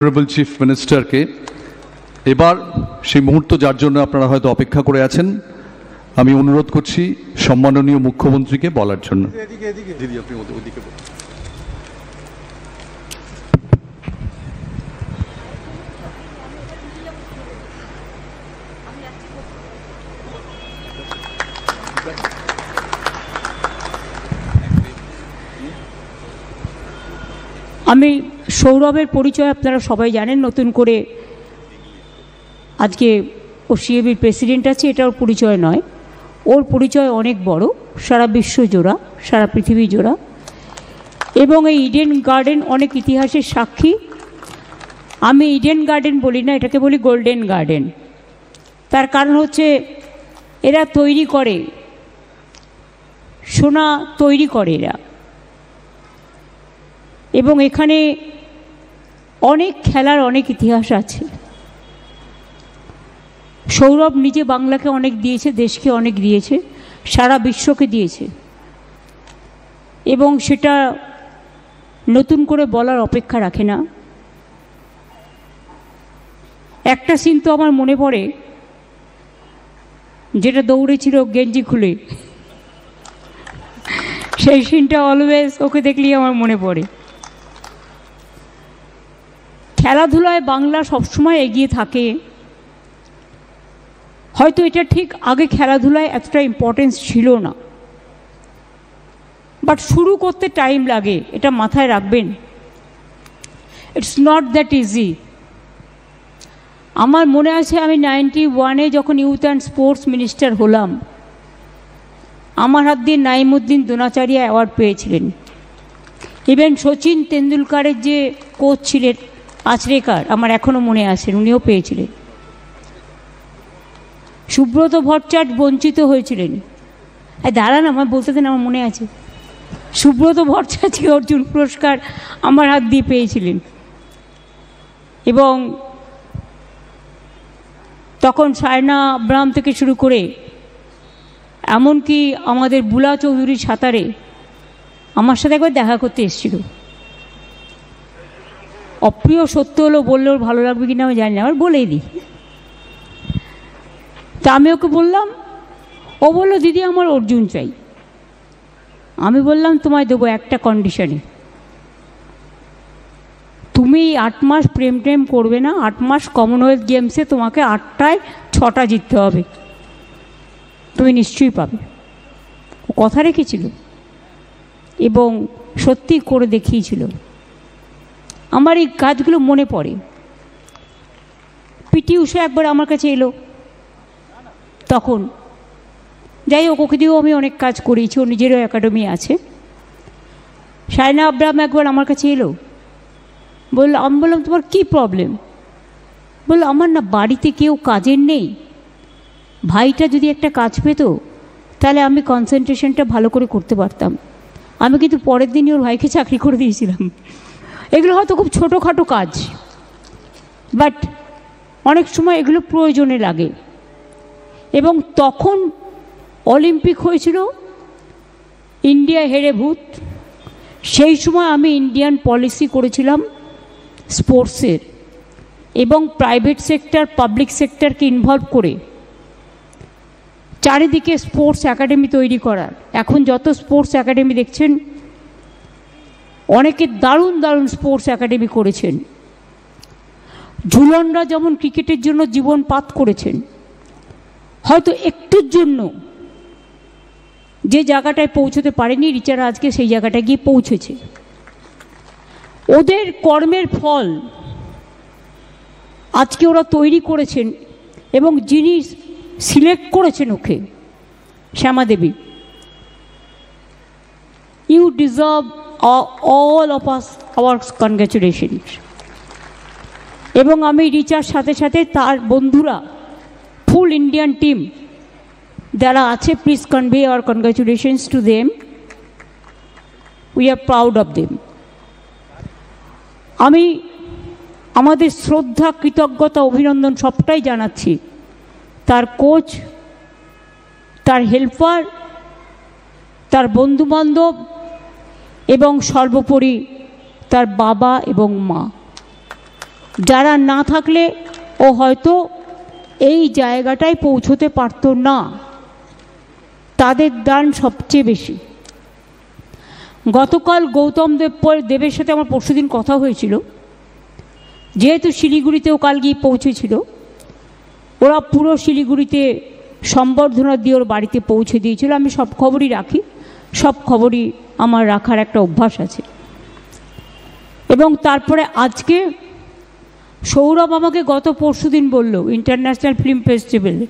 Honourable chief মিনিস্টারকে এবার সেই মুহূর্ত যার জন্য আপনারা হয়তো অপেক্ষা করে আছেন আমি অনুরোধ করছি সম্মাননীয় মুখ্যমন্ত্রীকে বলার জন্য। দিদি আপনি ওদিকে বলুন। আমি সৌরভের পরিচয় আপনারা সবাই জানেন, নতুন করে আজকে ও সিএবির প্রেসিডেন্ট আছে এটা ওর পরিচয় নয়, ওর পরিচয় অনেক বড়, সারা বিশ্ব জোড়া, সারা পৃথিবী জোড়া। এবং এই ইডেন গার্ডেন অনেক ইতিহাসের সাক্ষী। আমি ইডেন গার্ডেন বলি না, এটাকে বলি গোল্ডেন গার্ডেন। তার কারণ হচ্ছে এরা তৈরি করে, সোনা তৈরি করে এরা, এবং এখানে অনেক খেলার অনেক ইতিহাস আছে। সৌরভ নিজে বাংলাকে অনেক দিয়েছে, দেশকে অনেক দিয়েছে, সারা বিশ্বকে দিয়েছে, এবং সেটা নতুন করে বলার অপেক্ষা রাখে না। একটা সিন তো আমার মনে পড়ে, যেটা দৌড়েছিল গেঞ্জি খুলে, সেই সিনটা অলওয়েজ ওকে দেখলেই আমার মনে পড়ে। খেলাধুলায় বাংলা সবসময় এগিয়ে থাকে। হয়তো এটা ঠিক আগে খেলাধুলায় এতটা ইম্পর্টেন্স ছিল না, বাট শুরু করতে টাইম লাগে, এটা মাথায় রাখবেন। It's not that easy. আমার মনে আছে আমি 91-এ যখন ইউথ অ্যান্ড স্পোর্টস মিনিস্টার হলাম, আমার হাত দিয়ে নাইমুদ্দিন দ্রোণাচার্য অ্যাওয়ার্ড পেয়েছিলেন। ইভেন সচিন তেন্ডুলকারের যে কোচ ছিলেন আচরেকার, আমার এখনও মনে আছে, উনিও পেয়েছিলেন। সুব্রত ভট্টাচার্য বঞ্চিত হয়েছিলেন। দাঁড়ান, আমার বলতে দেন, আমার মনে আছে। সুব্রত ভট্টাচার্য অর্জুন পুরস্কার আমার হাত দিয়ে পেয়েছিলেন। এবং তখন সায়না আব্রাহাম থেকে শুরু করে এমনকি আমাদের বুলা চৌধুরী সাঁতারে আমার সাথে একবার দেখা করতে এসেছিল। অপ্রিয় সত্য হলো, বললে ওর ভালো লাগবে কিনা আমি জানি না, আবার বলেই দিই। তা আমি ওকে বললাম, ও বললো দিদি আমার অর্জুন চাই। আমি বললাম তোমায় দেবো একটা কন্ডিশনে, তুমি 8 মাস প্রেম টেম করবে না, 8 মাস কমনওয়েলথ গেমসে তোমাকে 8টায় 6টা জিততে হবে, তুমি নিশ্চয়ই পাবে। ও কথা রেখেছিল এবং সত্যি করে দেখিয়েছিল। আমার এই কাজগুলো মনে পড়ে। পিটি উষা একবার আমার কাছে এলো, তখন যাই হোক, ওকে দিয়েও আমি অনেক কাজ করিয়েছি, ও নিজেরও একাডেমি আছে। সায়না আব্রাহাম একবার আমার কাছে এলো, বললো, আমি বললাম তোমার কী প্রবলেম? বললো আমার না বাড়িতে কেউ কাজের নেই, ভাইটা যদি একটা কাজ পেত তাহলে আমি কনসেন্ট্রেশনটা ভালো করে করতে পারতাম। আমি কিন্তু পরের দিনই ওর ভাইকে চাকরি করে দিয়েছিলাম। এগুলো হয়তো খুব ছোটোখাটো কাজ, বাট অনেক সময় এগুলো প্রয়োজনে লাগে। এবং তখন অলিম্পিক হয়েছিল, ইন্ডিয়া হেরে ভূত। সেই সময় আমি ইন্ডিয়ান পলিসি করেছিলাম স্পোর্টসের, এবং প্রাইভেট সেক্টর পাবলিক সেক্টরকে ইনভলভ করে চারিদিকে স্পোর্টস একাডেমি তৈরি করার। এখন যত স্পোর্টস একাডেমি দেখছেন, অনেকে দারুণ দারুণ স্পোর্টস একাডেমি করেছেন। ঝুলনরা যেমন ক্রিকেটের জন্য জীবনপাত করেছেন, হয়তো একটুর জন্য যে জায়গাটায় পৌঁছতে পারেনি, রিচারা আজকে সেই জায়গাটায় গিয়ে পৌঁছেছে। ওদের কর্মের ফল আজকে ওরা তৈরি করেছেন, এবং যিনি সিলেক্ট করেছেন okay, Shyama Devi, you deserve all of us our congratulations। এবং আমি রিচার সাথে সাথে তার বন্ধুরা, ফুল ইন্ডিয়ান টিম যারা আছে, please convey our congratulations to them, we are proud of them। আমি আমাদের শ্রদ্ধা, কৃতজ্ঞতা, অভিনন্দন সবটাই জানাচ্ছি তার কোচ, তার হেল্পার, তার বন্ধুবান্ধব, এবং সর্বোপরি তার বাবা এবং মা। যারা না থাকলে ও হয়তো এই জায়গাটায় পৌঁছতে পারত না, তাদের দান সবচেয়ে বেশি। গতকাল গৌতম দেবের সাথে আমার পরশুদিন কথা হয়েছিল, যেহেতু শিলিগুড়িতেও কাল গিয়ে পৌঁছেছিল, ওরা পুরো শিলিগুড়িতে সম্বর্ধনা দিয়ে ওর বাড়িতে পৌঁছে দিয়েছিল। আমি সব খবরই রাখি, সব খবরই আমার রাখার একটা অভ্যাস আছে। এবং তারপরে আজকে সৌরভ আমাকে গত পরশুদিন বলল ইন্টারন্যাশনাল ফিল্ম ফেস্টিভ্যালে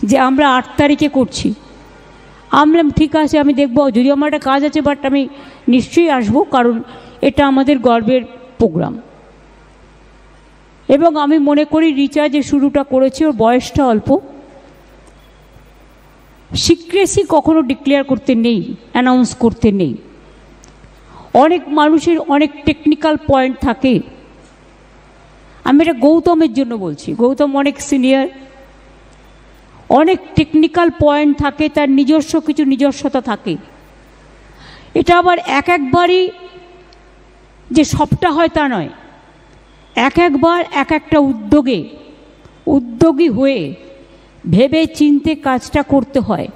যে আমরা 8 তারিখে করছি। আমি ঠিক আছে, আমি দেখব, যদিও আমার একটা কাজ আছে, বাট আমি নিশ্চয়ই আসবো, কারণ এটা আমাদের গর্বের প্রোগ্রাম। এবং আমি মনে করি রিচা যে শুরুটা করেছে, ওর বয়সটা অল্প, সিক্রেসি কখনো ডিক্লেয়ার করতে নেই, অ্যানাউন্স করতে নেই। অনেক মানুষের অনেক টেকনিক্যাল পয়েন্ট থাকে। আমি এটা গৌতমের জন্য বলছি, গৌতম অনেক সিনিয়র, অনেক টেকনিক্যাল পয়েন্ট থাকে, তার নিজস্ব কিছু নিজস্বতা থাকে। এটা আবার একবারই যে সবটা হয় তা নয়, একবার একটা উদ্যোগী হয়ে ভেবে চিনতে কাজটা করতে হয়।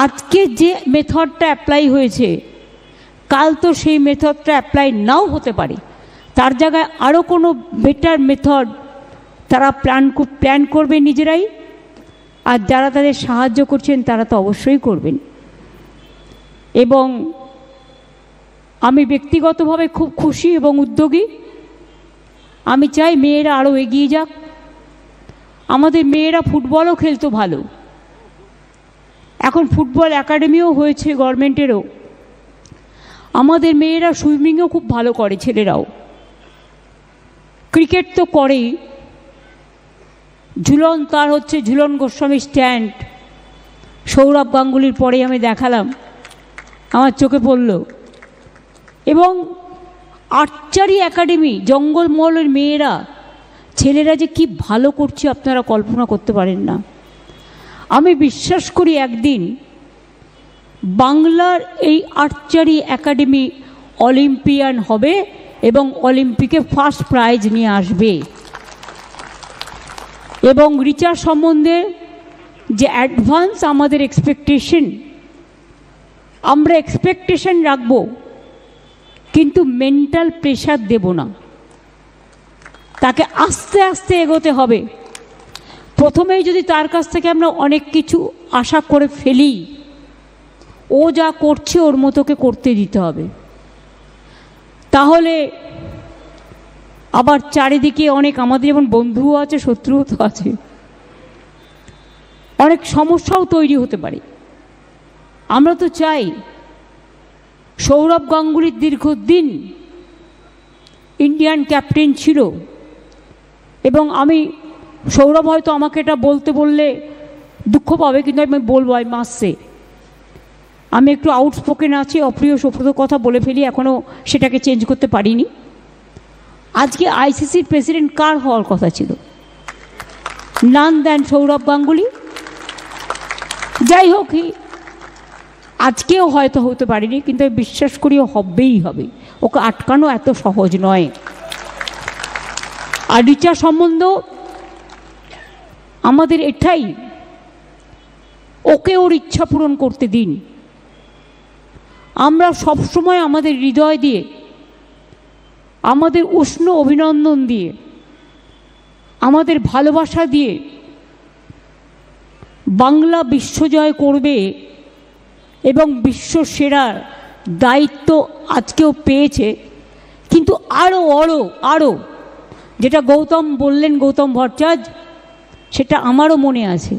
আজকে যে মেথডটা অ্যাপ্লাই হয়েছে, কাল তো সেই মেথডটা অ্যাপ্লাই নাও হতে পারে, তার জায়গায় আরও কোনো বেটার মেথড তারা প্ল্যান করবে নিজেরাই, আর যারা তাদের সাহায্য করছেন তারা তো অবশ্যই করবেন। এবং আমি ব্যক্তিগতভাবে খুব খুশি এবং উদ্যোগী। আমি চাই মেয়েরা আরও এগিয়ে যাক। আমাদের মেয়েরা ফুটবলও খেলতো ভালো, এখন ফুটবল একাডেমিও হয়েছে গভর্নমেন্টেরও। আমাদের মেয়েরা সুইমিংও খুব ভালো করে, ছেলেরাও। ক্রিকেট তো করেই। ঝুলন, তার হচ্ছে ঝুলন গোস্বামী স্ট্যান্ড, সৌরভ গাঙ্গুলির পরেই আমি দেখালাম, আমার চোখে পড়ল। এবং আর্চারি একাডেমি, জঙ্গলমহলের মেয়েরা, ছেলেরা যে কি ভালো করছে আপনারা কল্পনা করতে পারেন না। আমি বিশ্বাস করি একদিন বাংলার এই আর্চারি একাডেমি অলিম্পিয়ান হবে এবং অলিম্পিকে ফার্স্ট প্রাইজ নিয়ে আসবে। এবং রিচার সম্বন্ধে যে অ্যাডভান্স আমাদের এক্সপেকটেশন, আমরা এক্সপেকটেশন রাখব, কিন্তু মেন্টাল প্রেশার দেব না। তাকে আস্তে আস্তে এগোতে হবে। প্রথমেই যদি তার কাছ থেকে আমরা অনেক কিছু আশা করে ফেলি, ও যা করছে ওর মতোকে করতে দিতে হবে। তাহলে আবার চারিদিকে অনেক, আমাদের যেমন বন্ধুও আছে, শত্রুও তো আছে, অনেক সমস্যাও তৈরি হতে পারে। আমরা তো চাই, সৌরভ গাঙ্গুলির দীর্ঘদিন ইন্ডিয়ান ক্যাপ্টেন ছিল, এবং আমি, সৌরভ হয়তো আমাকে এটা বলতে বললে দুঃখ পাবে, কিন্তু আমি বলবো, আমি মাসে আমি একটু আউটস্পোকেন আছি, অপ্রিয় সপ্রত কথা বলে ফেলি, এখনও সেটাকে চেঞ্জ করতে পারিনি। আজকে আইসিসির প্রেসিডেন্ট কার হওয়ার কথা ছিল? নান দেন সৌরভ গাঙ্গুলি। যাই হোক, আজকেও হয়তো হতে পারিনি, কিন্তু আমি বিশ্বাস করি ও হবেই হবে। ওকে আটকানো এত সহজ নয়। আর রিচা সম্বন্ধ আমাদের এটাই, ওকে ওর ইচ্ছা পূরণ করতে দিন। আমরা সবসময় আমাদের হৃদয় দিয়ে, আমাদের উষ্ণ অভিনন্দন দিয়ে, আমাদের ভালোবাসা দিয়ে বাংলা বিশ্বজয় করবে এবং বিশ্ব সেরার দায়িত্ব আজকেও পেয়েছে। কিন্তু আরও যেটা গৌতম বললেন, গৌতম ভট্টাচার্য, সেটা আমারও মনে আছে।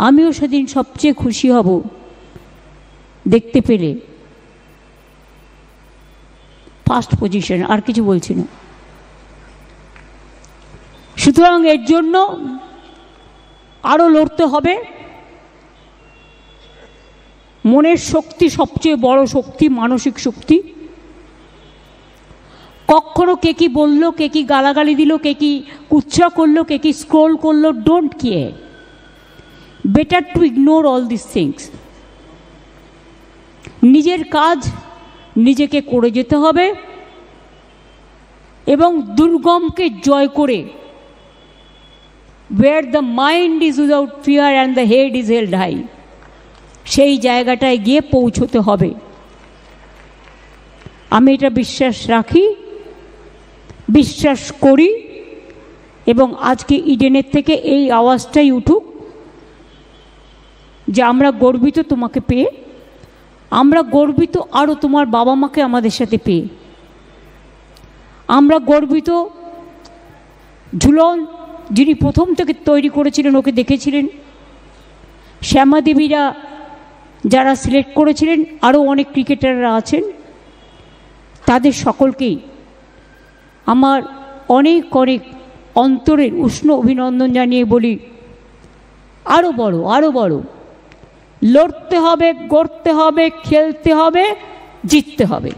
আমিও সেদিন সবচেয়ে খুশি হব দেখতে পেলে ফার্স্ট পজিশন, আর কিছু বলছি না। সুতরাং এর জন্য আরও লড়তে হবে। মনের শক্তি সবচেয়ে বড় শক্তি, মানসিক শক্তি। কখনো কে কি বললো, কে কি গালাগালি দিল, কে কি কুচ্ছা করলো, কে কি স্ক্রোল করলো, don't care. Better to ignore all this things. নিজের কাজ নিজেকে করে যেতে হবে এবং দুর্গমকে জয় করে where the mind is without fear and the head is held high, সেই জায়গাটায় গিয়ে পৌঁছতে হবে। আমি এটা বিশ্বাস রাখি, বিশ্বাস করি, এবং আজকে ইডেনের থেকে এই আওয়াজটাই উঠুক যে আমরা গর্বিত তোমাকে পেয়ে, আমরা গর্বিত আরও তোমার বাবা মাকে আমাদের সাথে পেয়ে, আমরা গর্বিত ঝুলন যিনি প্রথম থেকে তৈরি করেছিলেন ওকে দেখেছিলেন, শ্যামাদেবীরা যারা সিলেক্ট করেছিলেন, আরও অনেক ক্রিকেটাররা আছেন, তাদের সকলকেই আমার অনেক অনেক অন্তরের উষ্ণ অভিনন্দন জানিয়ে বলি আরও বড়, আরও বড়, লড়তে হবে, গড়তে হবে, খেলতে হবে, জিততে হবে।